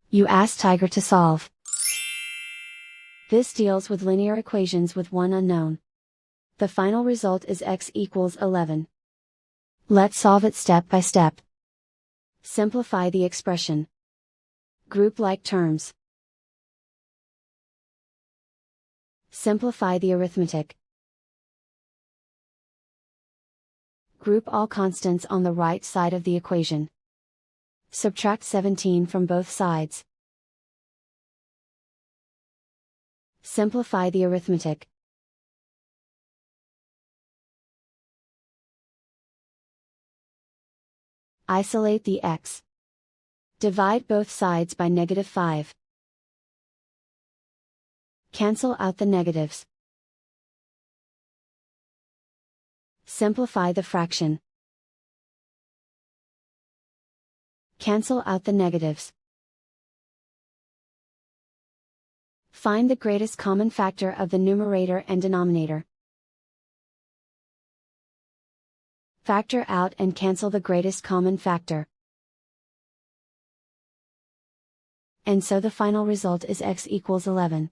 You ask Tiger to solve. This deals with linear equations with one unknown. The final result is x equals 11. Let's solve it step by step. Simplify the expression. Group like terms. Simplify the arithmetic. Group all constants on the right side of the equation. Subtract 17 from both sides. Simplify the arithmetic. Isolate the x. Divide both sides by -5. Cancel out the negatives. Simplify the fraction. Cancel out the negatives. Find the greatest common factor of the numerator and denominator. Factor out and cancel the greatest common factor. And so the final result is x equals 11.